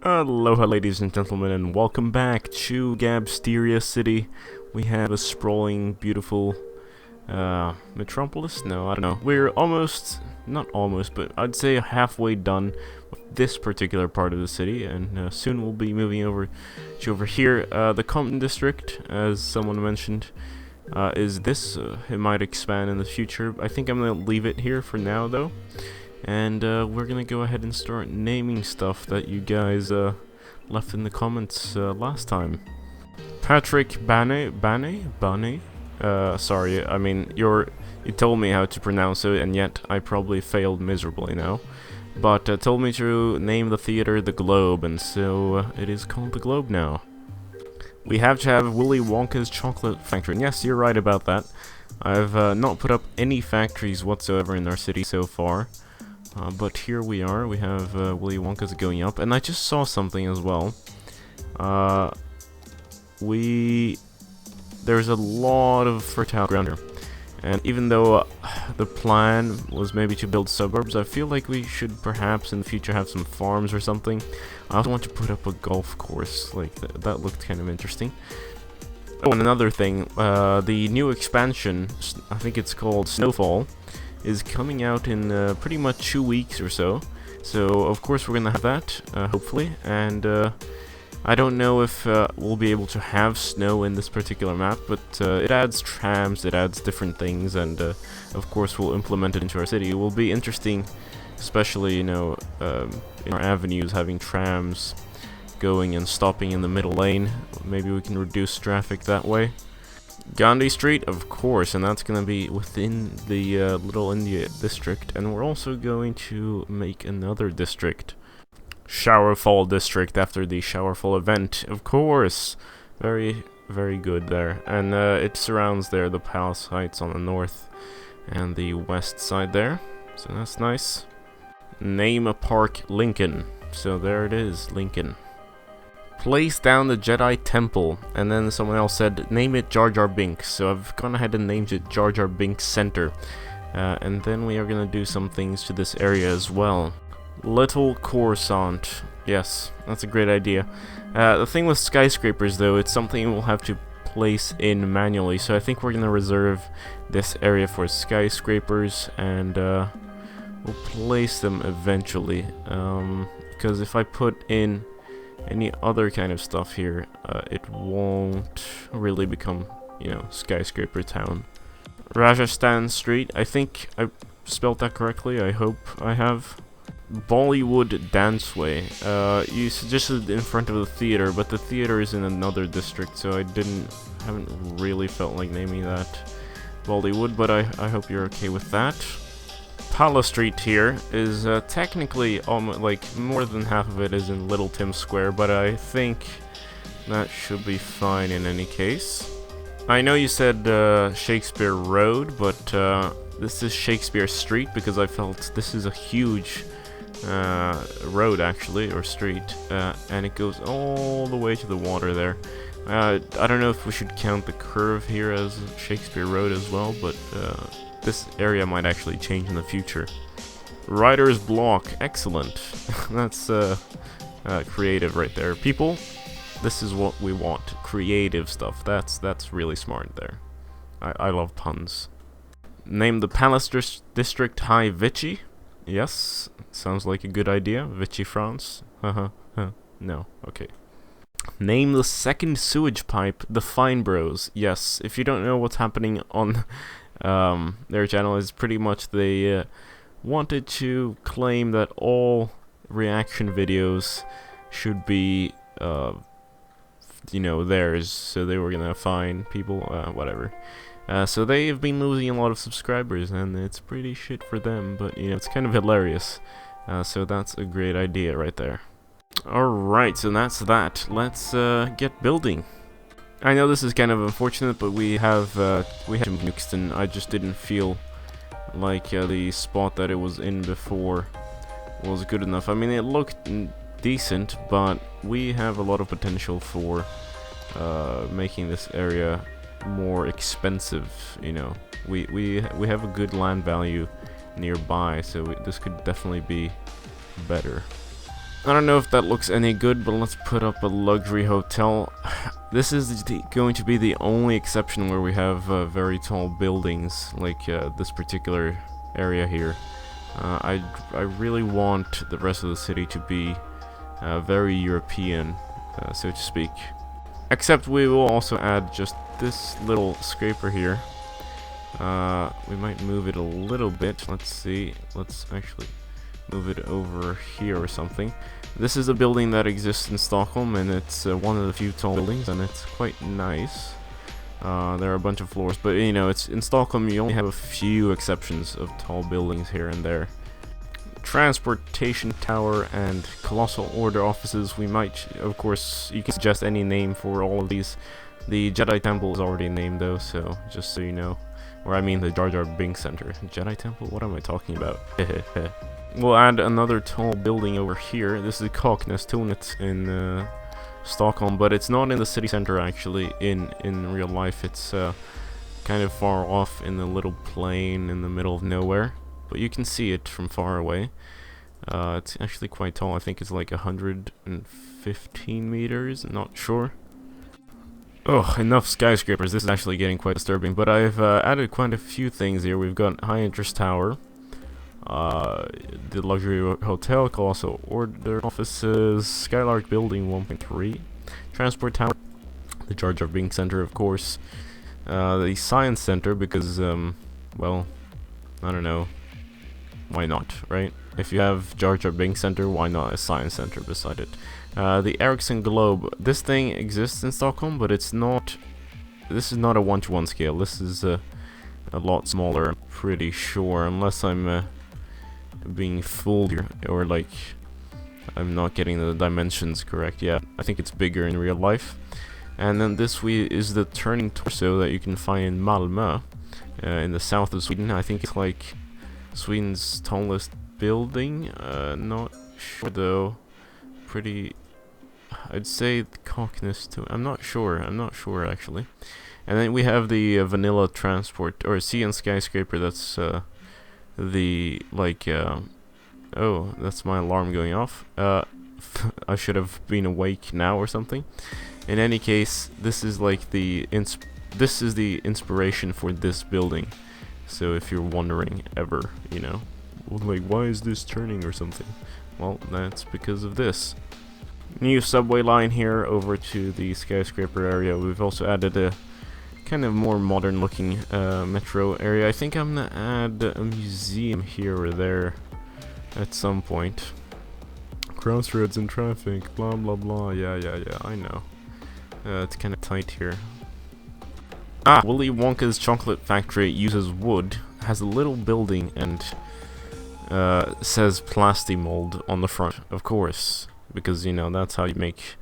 Aloha ladies and gentlemen, and welcome back to Gabsteria City. We have a sprawling, beautiful metropolis? No, I don't know. We're almost, not almost, but I'd say halfway done with this particular part of the city, and soon we'll be moving over here. The Compton District, as someone mentioned, is this. It might expand in the future. I think I'm going to leave it here for now, though. And we're gonna go ahead and start naming stuff that you guys left in the comments last time. Patrick Bane? Sorry, I mean, you told me how to pronounce it, and yet I probably failed miserably now. But told me to name the theater the Globe, and so it is called the Globe now. We have to have Willy Wonka's Chocolate Factory, and yes, you're right about that. I've not put up any factories whatsoever in our city so far. But here we are, we have Willy Wonka's going up, and I just saw something as well. There's a lot of fertile ground here, and even though the plan was maybe to build suburbs, I feel like we should perhaps in the future have some farms or something. I also want to put up a golf course, like that looked kind of interesting. Oh, and another thing, the new expansion, I think it's called Snowfall, is coming out in pretty much 2 weeks or so. So of course we're gonna have that, hopefully, and I don't know if we'll be able to have snow in this particular map, but it adds trams, it adds different things, and of course we'll implement it into our city. It will be interesting, especially, you know, in our avenues, having trams going and stopping in the middle lane. Maybe we can reduce traffic that way. Gandhi Street, of course, and that's going to be within the Little India district, and we're also going to make another district. Showerfall district after the Showerfall event, of course. Very, very good there. And it surrounds there the Palace Heights on the north and the west side there, so that's nice. Name a park Lincoln, so there it is, Lincoln. Place down the Jedi Temple, and then someone else said name it Jar Jar Binks, so I've gone ahead and named it Jar Jar Binks Center. And then we are gonna do some things to this area as well. Little Coruscant, yes, that's a great idea. The thing with skyscrapers though, it's something we'll have to place in manually, so I think we're gonna reserve this area for skyscrapers, and we'll place them eventually, because if I put in any other kind of stuff here, it won't really become, you know, skyscraper town. Rajasthan Street, I think I spelled that correctly, I hope I have. Bollywood Danceway, you suggested in front of the theater, but the theater is in another district, so I haven't really felt like naming that Bollywood, but I hope you're okay with that. Palace Street here is technically almost like more than half of it is in Little Tim Square, but I think that should be fine in any case. I know you said Shakespeare Road, but this is Shakespeare Street because I felt this is a huge road actually, or street, and it goes all the way to the water there. I don't know if we should count the curve here as Shakespeare Road as well, but this area might actually change in the future. Writer's Block, excellent. That's creative right there. People, this is what we want. Creative stuff. That's really smart there. I love puns. Name the Palace District High Vichy. Yes, sounds like a good idea. Vichy, France. No, okay. Name the second sewage pipe the Fine Bros. Yes, if you don't know what's happening on their channel, is pretty much they wanted to claim that all reaction videos should be you know, theirs, so they were gonna fine people, whatever. So they've been losing a lot of subscribers, and it's pretty shit for them, but you know, it's kind of hilarious. So that's a great idea right there. Alright, so that's that. Let's get building. I know this is kind of unfortunate, but we had nukes, and I just didn't feel like the spot that it was in before was good enough. I mean, it looked decent, but we have a lot of potential for making this area more expensive. You know, we have a good land value nearby, so this could definitely be better. I don't know if that looks any good, but let's put up a luxury hotel. This is going to be the only exception where we have very tall buildings, like this particular area here. I really want the rest of the city to be very European, so to speak. Except we will also add just this little scraper here. We might move it a little bit. Let's see. Let's actually move it over here or something. This is a building that exists in Stockholm, and it's one of the few tall buildings, and it's quite nice. There are a bunch of floors, but you know, it's in Stockholm. You only have a few exceptions of tall buildings here and there. Transportation tower and Colossal Order offices. We might, of course, you can suggest any name for all of these. The Jedi Temple is already named though, so just so you know. Or I mean the Jar Jar Binks Center. Jedi Temple? What am I talking about? We'll add another tall building over here. This is Kaknästornet in Stockholm, but it's not in the city center actually. In real life, it's kind of far off in the little plain in the middle of nowhere. But you can see it from far away. It's actually quite tall. I think it's like 115 meters. I'm not sure. Oh, enough skyscrapers. This is actually getting quite disturbing. But I've added quite a few things here. We've got high interest tower, the luxury hotel, Colossal Order offices, Skylark building 1.3, transport tower, the Jar Jar Binks Center, of course, the science center because well, I don't know. Why not, right? If you have Jar Jar Binks Center, why not a science center beside it? The Ericsson Globe. This thing exists in Stockholm, but it's not. This is not a 1-to-1 scale. This is a lot smaller. I'm pretty sure, unless I'm being fooled here, or like I'm not getting the dimensions correct. Yeah, I think it's bigger in real life. And then this is the turning torso that you can find in Malmö, in the south of Sweden. I think it's like Sweden's tallest building. Not sure though. Pretty. I'd say the Kaknästornet. I'm not sure. I'm not sure actually. And then we have the vanilla transport or sea and skyscraper. That's the like. Oh, that's my alarm going off. I should have been awake now or something. In any case, this is like the inspiration for this building. So if you're wondering ever, you know, like why is this turning or something? Well, that's because of this. New subway line here over to the skyscraper area. We've also added a kind of more modern looking metro area. I think I'm gonna add a museum here or there at some point. Crossroads and traffic, blah blah blah. Yeah, I know. It's kind of tight here. Ah, Willy Wonka's chocolate factory uses wood, has a little building, and says Plastimold on the front, of course, because you know that's how you make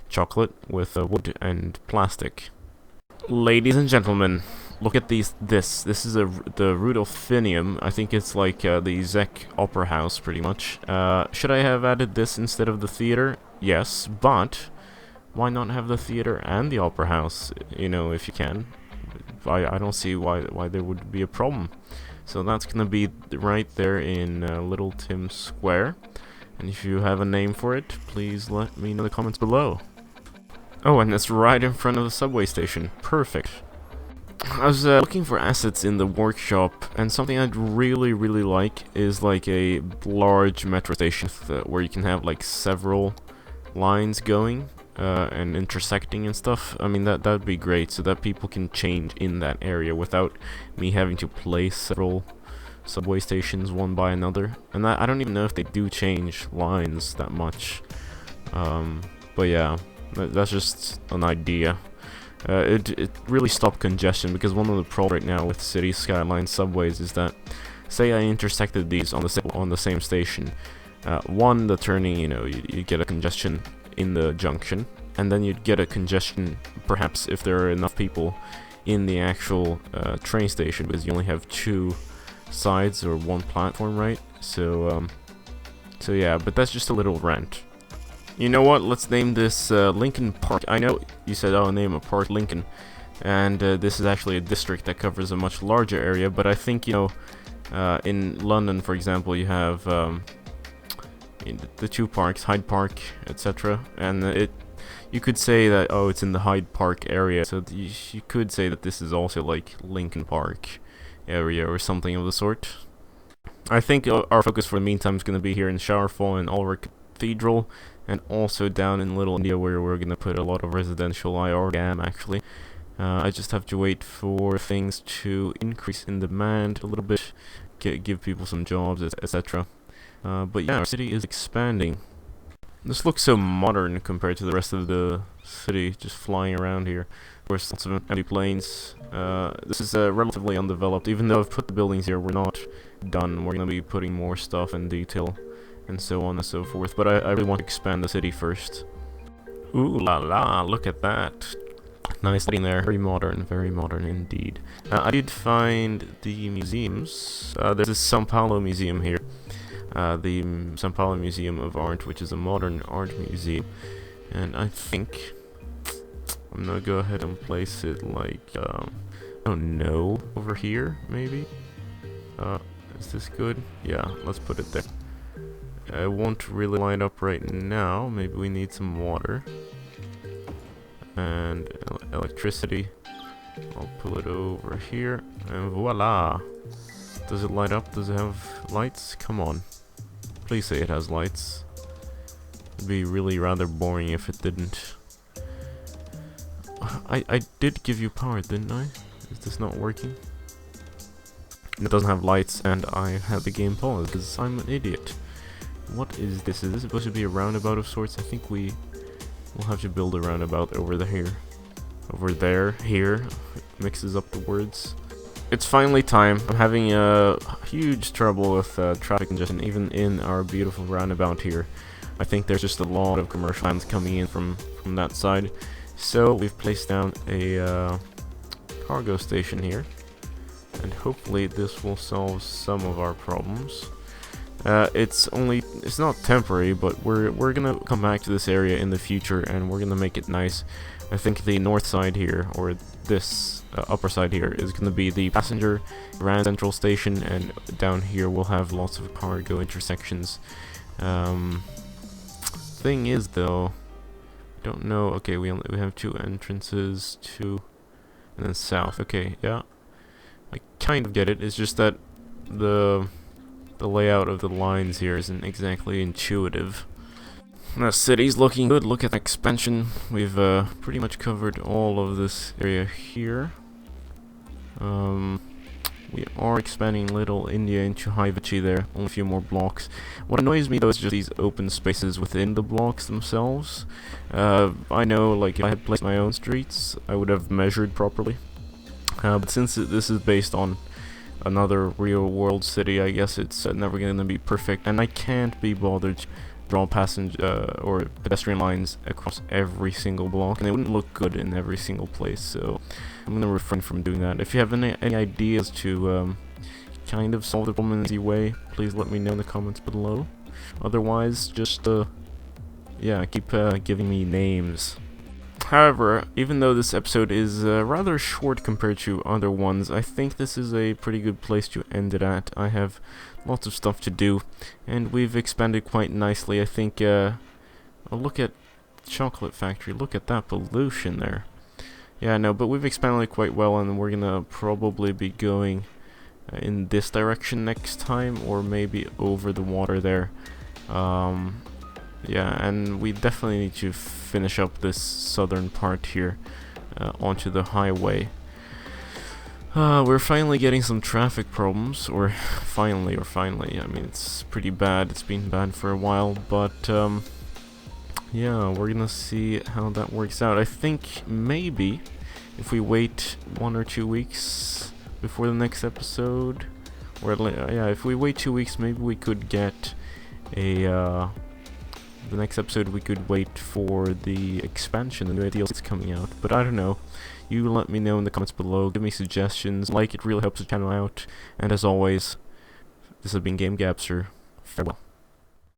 chocolate with wood and plastic. Ladies and gentlemen, look at these. This is the Rudolphinium. I think it's like the Zek Opera House, pretty much. Should I have added this instead of the theater? Yes, but why not have the theater and the opera house? You know, if you can. I don't see why there would be a problem. So that's gonna be right there in Little Tim Square. And if you have a name for it, please let me know in the comments below. Oh, and it's right in front of the subway station. Perfect. I was looking for assets in the workshop, and something I'd really like is like a large metro station where you can have like several lines going. And intersecting and stuff. I mean, that'd be great, so that people can change in that area without me having to place several subway stations one by another. And I don't even know if they do change lines that much. But yeah, that's just an idea. It really stopped congestion, because one of the problems right now with city Skylines subways is that, say I intersected these on the same station. One, the turning, you know, you get a congestion in the junction, and then you'd get a congestion perhaps if there are enough people in the actual train station, because you only have 2 sides or 1 platform, right? So yeah, but that's just a little rant. You know what, let's name this Lincoln Park. I know you said, oh, name a park Lincoln, and this is actually a district that covers a much larger area, but I think, you know, in London, for example, you have the two parks, Hyde Park, etc. And you could say that, oh, it's in the Hyde Park area, so you could say that this is also like Lincoln Park area or something of the sort. I think our focus for the meantime is going to be here in Showerfall and Ulrich Cathedral, and also down in Little India, where we're going to put a lot of residential IR GAM, actually. I just have to wait for things to increase in demand a little bit, give people some jobs, etc. But yeah, our city is expanding. This looks so modern compared to the rest of the city, just flying around here. Of course, lots of empty planes. This is relatively undeveloped. Even though I've put the buildings here, we're not done. We're going to be putting more stuff in detail, and so on and so forth. But I really want to expand the city first. Ooh la la, look at that. Nice lighting there. Very modern indeed. I did find the museums. There's this São Paulo museum here. The São Paulo Museum of Art, which is a modern art museum. And I think I'm gonna go ahead and place it like, I don't know, over here, maybe? Is this good? Yeah, let's put it there. It won't really light up right now. Maybe we need some water. And electricity. I'll pull it over here. And voila! Does it light up? Does it have lights? Come on. Please say it has lights. It'd be really rather boring if it didn't. I did give you power, didn't I? Is this not working? It doesn't have lights, and I have the game paused because I'm an idiot. What is this? Is this supposed to be a roundabout of sorts? I think we'll have to build a roundabout over here. Over there, here. It mixes up the words. It's finally time. I'm having huge trouble with traffic congestion, even in our beautiful roundabout here. I think there's just a lot of commercial vans coming in from that side. So we've placed down a cargo station here, and hopefully this will solve some of our problems. It's not temporary, but we're gonna come back to this area in the future, and we're gonna make it nice. I think the north side here, or this upper side here, is gonna be the passenger Grand Central Station, and down here we'll have lots of cargo intersections. Thing is, though, I don't know. Okay, we have two entrances, and then south. Okay, yeah, I kind of get it. It's just that the layout of the lines here isn't exactly intuitive. The city's looking good. Look at the expansion. We've pretty much covered all of this area here. We are expanding Little India into Haivichi there. Only a few more blocks. What annoys me though is just these open spaces within the blocks themselves. I know, like, if I had placed my own streets, I would have measured properly. But since this is based on another real-world city, I guess it's never going to be perfect, and I can't be bothered to draw passenger or pedestrian lines across every single block, and they wouldn't look good in every single place. So I'm going to refrain from doing that. If you have any ideas to kind of solve the problem in an easy way, please let me know in the comments below. Otherwise, just yeah, keep giving me names. However, even though this episode is rather short compared to other ones, I think this is a pretty good place to end it at. I have lots of stuff to do, and we've expanded quite nicely. I think, oh, look at Chocolate Factory, look at that pollution there. Yeah, no, but we've expanded quite well, and we're gonna probably be going in this direction next time, or maybe over the water there. Yeah, and we definitely need to finish up this southern part here onto the highway. We're finally getting some traffic problems, or finally, I mean, it's pretty bad. It's been bad for a while, but yeah, we're gonna see how that works out. I think maybe if we wait 1 or 2 weeks before the next episode, or yeah, if we wait 2 weeks, maybe we could get a the next episode we could wait for the expansion, the new DLC that's coming out. But I don't know. You let me know in the comments below. Give me suggestions. Like, it really helps the channel out. And as always, this has been GameGabster. Farewell.